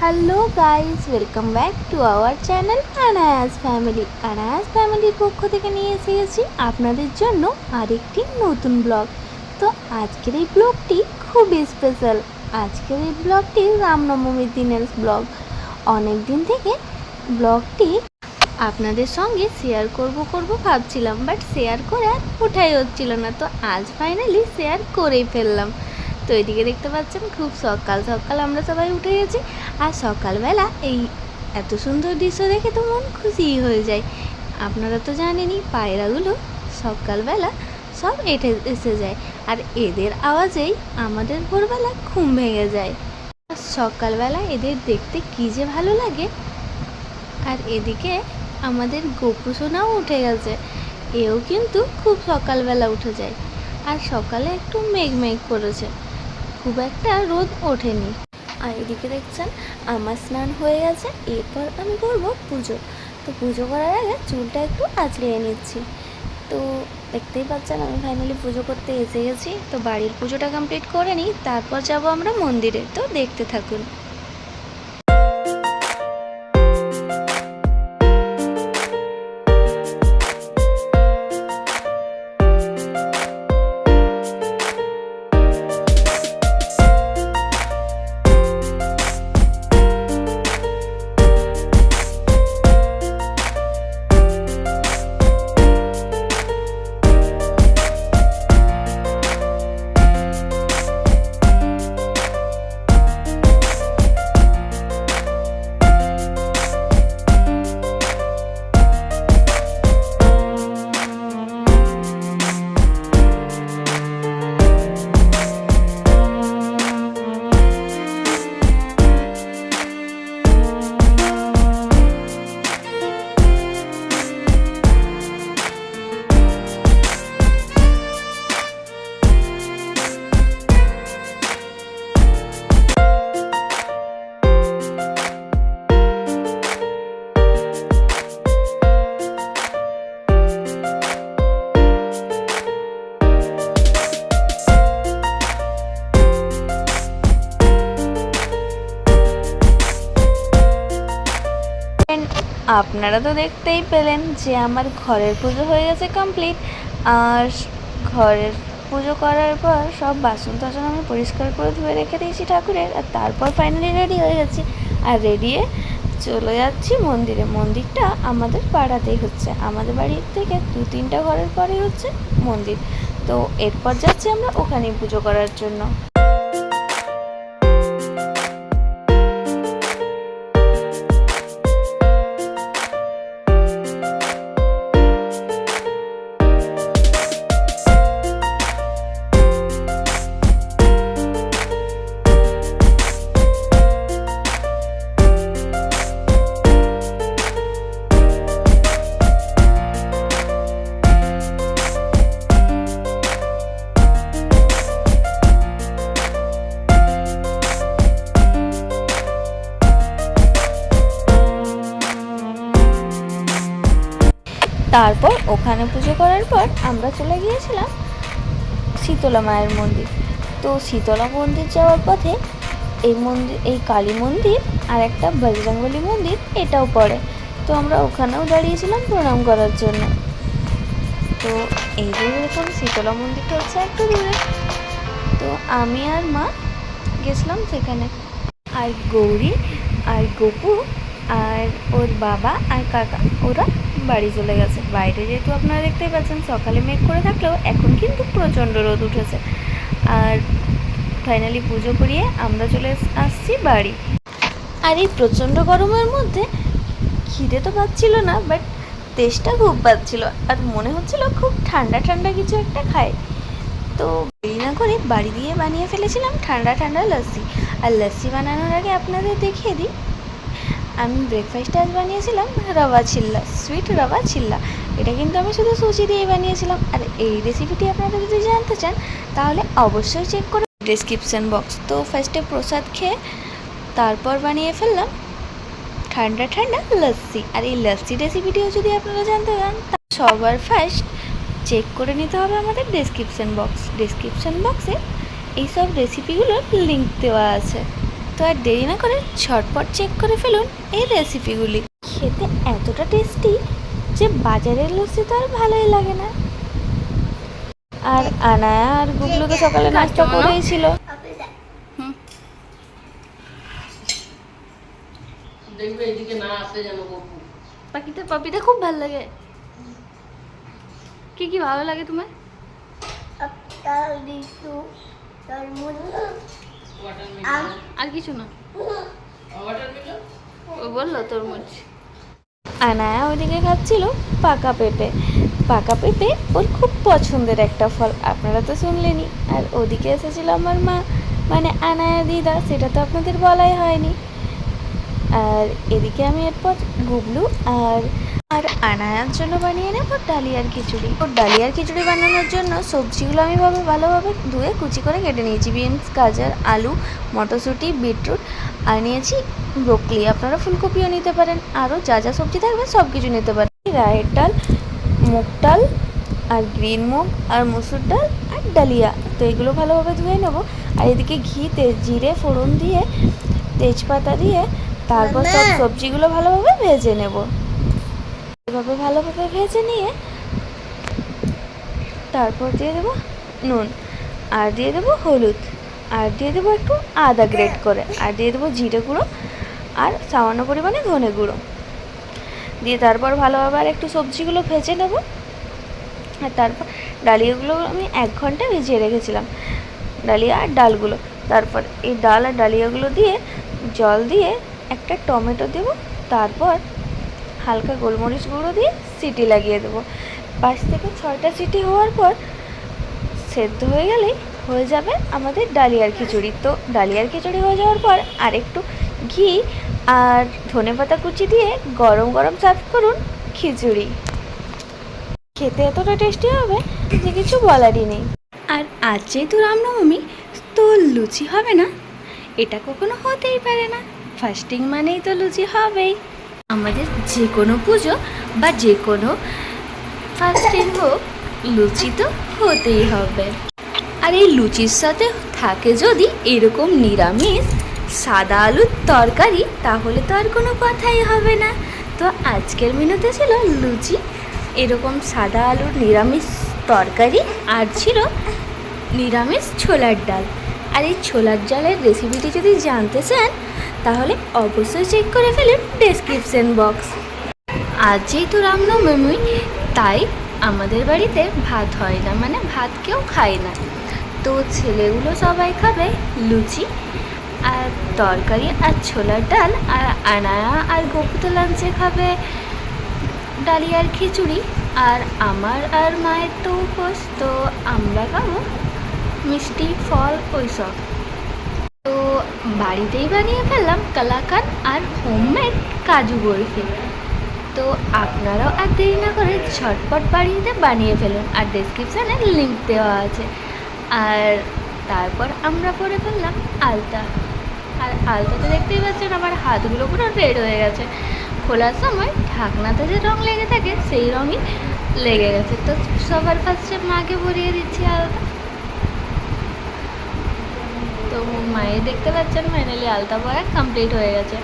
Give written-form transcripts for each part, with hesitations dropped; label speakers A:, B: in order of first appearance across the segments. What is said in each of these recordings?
A: Hello guys, welcome back to our channel Anayas family. Anayas ফ্যামিলির পক্ষ থেকে নিয়ে এসেছি আপনাদের জন্য আরেকটি নতুন ব্লগ। তো আজকের এই ব্লগটি খুবই স্পেশাল। আজকের এই ব্লগটি রামনবমীর দিনের ব্লগ। অনেক দিন থেকে ব্লগটি আপনাদের সঙ্গে শেয়ার করব ভাবছিলাম, বাট শেয়ার করে আর ওঠাই হচ্ছিল না। তো আজ ফাইনালি শেয়ার করেই ফেললাম। তো এদিকে দেখতে পাচ্ছেন খুব সকাল সকাল আমরা সবাই উঠে গেছি। আর সকালবেলা এই এত সুন্দর দৃশ্য দেখে তো মন খুশিই হয়ে যায়। আপনারা তো জানেনই পায়রাগুলো সকালবেলা সব এসে যায়, আর এদের আওয়াজেই আমাদের ভোরবেলা ঘুম ভেঙে যায়। সকালবেলা এদের দেখতে কী যে ভালো লাগে। আর এদিকে আমাদের গোপু সোনাও উঠে গেছে। এও কিন্তু খুব সকালবেলা উঠে যায়। আর সকালে একটু মেঘ করেছে, খুব একটা রোদ ওঠেনি। আর এদিকে দেখছেন আমার স্নান হয়ে গেছে। এরপর আমি করবো পুজো। তো পুজো করার আগে চুলটা একটু আঁচড়িয়ে নিচ্ছি। তো দেখতেই পাচ্ছেন আমি ফাইনালি পুজো করতে এসে গেছি। তো বাড়ির পুজোটা কমপ্লিট করে নিই, তারপর যাব আমরা মন্দিরে। তো দেখতে থাকুন। আপনারা তো দেখতেই পেলেন যে আমার ঘরের পুজো হয়ে গেছে কমপ্লিট। আর ঘরের পুজো করার পর সব বাসন টাসন আমি পরিষ্কার করে ধুয়ে রেখে দিয়েছি ঠাকুরের। আর তারপর ফাইনালি রেডি হয়ে গেছি। আর রেডিয়ে চলে যাচ্ছি মন্দিরে। মন্দিরটা আমাদের পাড়াতেই হচ্ছে, আমাদের বাড়ির থেকে 2-3টা ঘরের পরেই হচ্ছে মন্দির। তো এরপর যাচ্ছি আমরা ওখানেই পুজো করার জন্য। তারপর ওখানে পুজো করার পর আমরা চলে গিয়েছিলাম শীতলা মায়ের মন্দির। তো শীতলা মন্দির যাওয়ার পথে এই কালী মন্দির আর একটা বজরংবলী মন্দির এটাও পড়ে। তো আমরা ওখানেও দাঁড়িয়েছিলাম প্রণাম করার জন্য। তো এই যে এরকম শীতলা মন্দিরটা হচ্ছে একটু দূরে। তো আমি আর মা গেছিলাম সেখানে। আর গৌরী আর গপু আর ওর বাবা আর কাকা ওরা বাড়ি চলে গেছে। বাইরে যেহেতু আপনারা দেখতেই পাচ্ছেন সকালে মেঘ করে থাকলেও এখন কিন্তু প্রচণ্ড রোদ উঠেছে। আর ফাইনালি পুজো করিয়ে আমরা চলে আসছি বাড়ি। আর এই প্রচণ্ড গরমের মধ্যে খিদে তো পাচ্ছিল না, বাট তেষ্টা খুব পাচ্ছিল। আর মনে হচ্ছিল খুব ঠান্ডা ঠান্ডা কিছু একটা খাই। তো দেরি না করে বাড়ি দিয়ে বানিয়ে ফেলেছিলাম ঠান্ডা ঠান্ডা লস্যি। আর লস্যি বানানোর আগে আপনাদের দেখিয়ে দিই, আমি ব্রেকফাস্টে আজ বানিয়েছিলাম রবা চিল্লা, সুইট রবা চিল্লা। এটা কিন্তু আমি শুধু সুজি দিয়ে বানিয়েছিলাম। আর এই রেসিপিটি আপনারা যদি জানতে চান তাহলে অবশ্যই চেক করে ডেসক্রিপশান বক্স। তো ফার্স্টে প্রসাদ খেয়ে তারপর বানিয়ে ফেললাম ঠান্ডা ঠান্ডা লস্যি। আর এই লস্যি রেসিপিটিও যদি আপনারা জানতে চান সবার ফার্স্ট চেক করে নিতে হবে আমাদের ডেসক্রিপশান বক্সে এই সব রেসিপিগুলোর লিঙ্ক দেওয়া আছে। তো আর দেরি না করে ঝটপট চেক করে ফেলুন এই রেসিপিগুলি। খেতে এতটা টেস্টি যে বাজারের লস্যি তো আর ভালোই লাগে না। আর আনায়া আর গুবলু তো সকালে নাস্তা করেই ছিল। পাখিটা পাপিটা খুব ভালো লাগে। কি কি ভালো লাগে তোমার? আর কিছু না, ও বললো তরমুজ। আনায়া ওইদিকে খাচ্ছিল পাকা পেঁপে। পাকা পেঁপে ওর খুব পছন্দের একটা ফল, আপনারা তো শুনলেনই। আর ওদিকে এসেছিল আমার মা, মানে আনায়া দিদা, সেটা তো আপনাদের বলাই হয়নি। আর এদিকে আমি এরপর গুবলু আর আনায়ার জন্য বানিয়ে নেব ডালিয়ার খিচুড়ি। ও ডালিয়ার খিচুড়ি বানানোর জন্য সবজিগুলো আমি ভালোভাবে ধুয়ে কুচি করে কেটে নিয়েছি। বিনস, গাজর, আলু, মটরশুঁটি, বিটরুট, আর নিয়েছি ব্রোকলি। আপনারা ফুলকপিও নিতে পারেন, আরও যা যা সবজি থাকবে সব কিছু নিতে পারেন। রায়ের ডাল, মুগ ডাল, আর গ্রিন মুগ, আর মসুর ডাল, আর ডালিয়া। তো এগুলো ভালোভাবে ধুয়ে নেবো। আর এদিকে ঘিতে জিরে ফোড়ন দিয়ে, তেজপাতা দিয়ে, তারপর সব সবজিগুলো ভালোভাবে ভেজে নেব। এভাবে ভালোভাবে ভেজে নিয়ে তারপর দিয়ে দেবো নুন, আর দিয়ে দেবো হলুদ, আর দিয়ে দেবো একটু আদা গ্রেট করে, আর দিয়ে দেবো জিরে গুঁড়ো, আর সামান্য পরিমাণে ধনে গুঁড়ো দিয়ে তারপর ভালোভাবে আর একটু সবজিগুলো ভেজে নেব। আর তারপর ডালিয়াগুলো আমি 1 ঘন্টা ভিজিয়ে রেখেছিলাম, ডালিয়া আর ডালগুলো। তারপর এই ডাল আর ডালিয়াগুলো দিয়ে জল দিয়ে একটা টমেটো দেবো, তারপর হালকা গোলমরিচ গুঁড়ো দিয়ে সিটি লাগিয়ে দেবো। 5 থেকে 6টা সিটি হওয়ার পর সেদ্ধ হয়ে গেলেই হয়ে যাবে আমাদের ডালিয়ার খিচুড়ি। তো ডালিয়ার খিচুড়ি হয়ে যাওয়ার পর আর একটু ঘি আর ধনেপাতা কুচি দিয়ে গরম গরম সার্ভ করুন খিচুড়ি। খেতে এতটা টেস্টি হবে যে কিছু বলারই নেই। আর আজ যেহেতু রামনবমী, তো লুচি হবে না এটা কখনো হতেই পারে না। ফাস্টিং মানেই তো লুচি হবেই। আমাদের যে কোনো পুজো বা যে কোনো ফাস্টিং হোক, লুচি তো হতেই হবে। আর এই লুচির সাথে থাকে যদি এরকম নিরামিষ সাদা আলুর তরকারি, তাহলে তো আর কোনো কথাই হবে না। তো আজকের মেনুতে ছিল লুচি, এরকম সাদা আলুর নিরামিষ তরকারি, আর ছিল নিরামিষ ছোলার ডাল। আর এই ছোলার ডালের রেসিপিটি যদি জানতে চান তাহলে অবশ্যই চেক করে ফেলুন ডেসক্রিপশন বক্স। আজ যেহেতু রামনবমী, তাই আমাদের বাড়িতে ভাত হয় না, মানে ভাত কেউ খায় না। তো ছেলেগুলো সবাই খাবে লুচি আর তরকারি আর ছোলার ডাল, আর আনায়া আর গোপু তো লাঞ্চে খাবে ডালিয়ার খিচুড়ি। আর আমার আর মায়ের তো উপোস, তো আমরা খাবো মিষ্টি ফল ওইসব। তো বাড়িতেই বানিয়ে ফেললাম কালাকাঁদ আর হোমমেড কাজু বরফি। তো আপনারাও আর দেরি না করে ঝটপট বাড়িতে বানিয়ে ফেলুন, আর ডেসক্রিপশানে লিঙ্ক দেওয়া আছে। আর তারপর আমরা পরে ফেললাম আলতা। আর আলতাতে দেখতেই পাচ্ছেন আমার হাতগুলো পুরো রেড হয়ে গেছে। খোলার সময় ঢাকনাতে যে রঙ লেগে থাকে সেই রঙই লেগে গেছে। তো সবার ফার্স্টে মাকে ভরিয়ে দিচ্ছি আলতা। তো মায়ে দেখতে পাচ্ছেন ফাইনালি আলতা পরা কমপ্লিট হয়ে গেছে।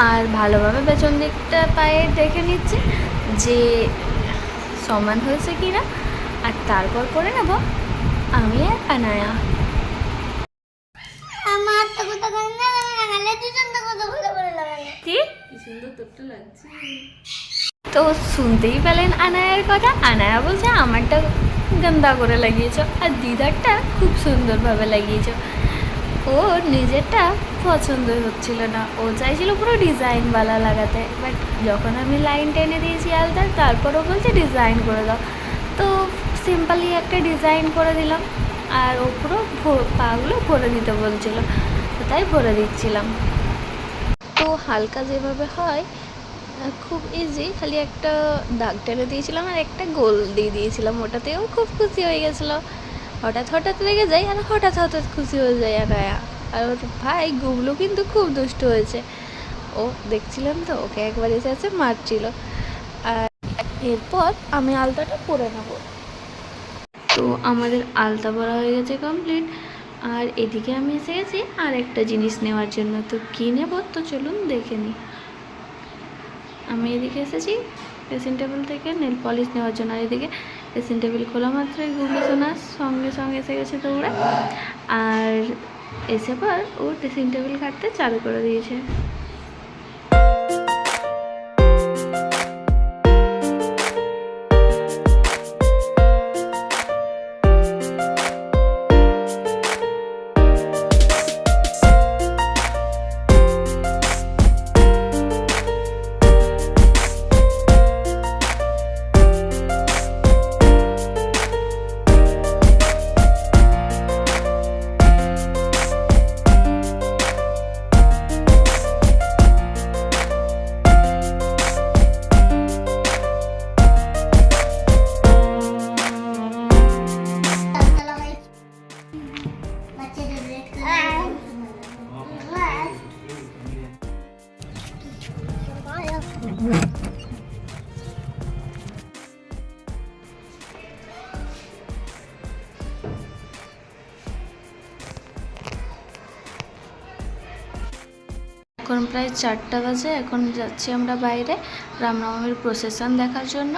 A: আর ভালোভাবে পেছন দিকটা পায়ে দেখে নিচ্ছে যে সমান হয়েছে কি না। আর তারপর করে নেব আমি আর আনায়া। তো শুনতেই পেলেন আনায়ার কথা। আনায়া বলছে আমারটা গন্দা করে লাগিয়েছ, আর দিদারটা খুব সুন্দরভাবে লাগিয়েছ। ও নিজেরটা পছন্দ হচ্ছিল না, ও চাইছিল পুরো ডিজাইনওয়ালা লাগাতে। বাট যখন আমি লাইন টেনে দিয়েছি আলতার, তারপরও বলছে ডিজাইন করে দাও। তো সিম্পলি একটা ডিজাইন করে দিলাম, আর ও পুরো পাগুলো ভরে দিতে বলছিল, তো তাই ভরে দিচ্ছিলাম। তো হালকা যেভাবে হয় খুব ইজি, খালি একটা দাগ টেনে দিয়েছিলাম আর একটা গোল দিয়ে দিয়েছিলাম, ওটাতেও খুব খুশি হয়ে গেছিলো। হঠাৎ রেগে যায় আর হঠাৎ খুশি হয়ে যায় আনায়া। আর ওর ভাই গুবলু কিন্তু খুব দুষ্ট হয়েছে, ও দেখছিলেন তো, ওকে একবার এসে মারছিল। আর এরপর আমি আলতাটা পরে নেব। তো আমাদের আলতা পরা হয়ে গেছে কমপ্লিট। আর এদিকে আমি এসে গেছি আর একটা জিনিস নেওয়ার জন্য। তো কী নেব তো চলুন দেখে নিই। আমি এদিকে এসেছি ড্রেসিং টেবিল থেকে নেল পলিশ নেওয়ার জন্য। আর এদিকে ড্রেসিং টেবিল খোলা মাত্রই গুগলি সোনা সঙ্গে সঙ্গে এসে গেছে দৌড়ে, আর এসে পর ও ড্রেসিং টেবিল কাটতে চালু করে দিয়েছে। এখন প্রায় 4টা বাজে। এখন যাচ্ছি আমরা বাইরে রামনবমীর প্রসেশন দেখার জন্য।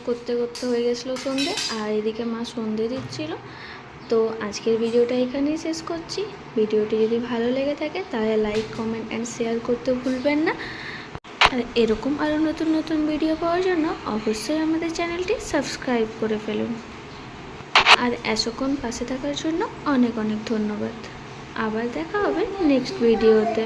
A: করতে করতে হয়ে গেছিলো সন্ধে, আর এদিকে মা সন্ধে দিচ্ছিল। তো আজকের ভিডিওটা এখানেই শেষ করছি। ভিডিওটি যদি ভালো লেগে থাকে তাহলে লাইক, কমেন্ট অ্যান্ড শেয়ার করতে ভুলবেন না। আর এরকম আরও নতুন নতুন ভিডিও পাওয়ার জন্য অবশ্যই আমাদের চ্যানেলটি সাবস্ক্রাইব করে ফেলুন। আর এতক্ষণ পাশে থাকার জন্য অনেক অনেক ধন্যবাদ। আবার দেখা হবে নেক্সট ভিডিওতে।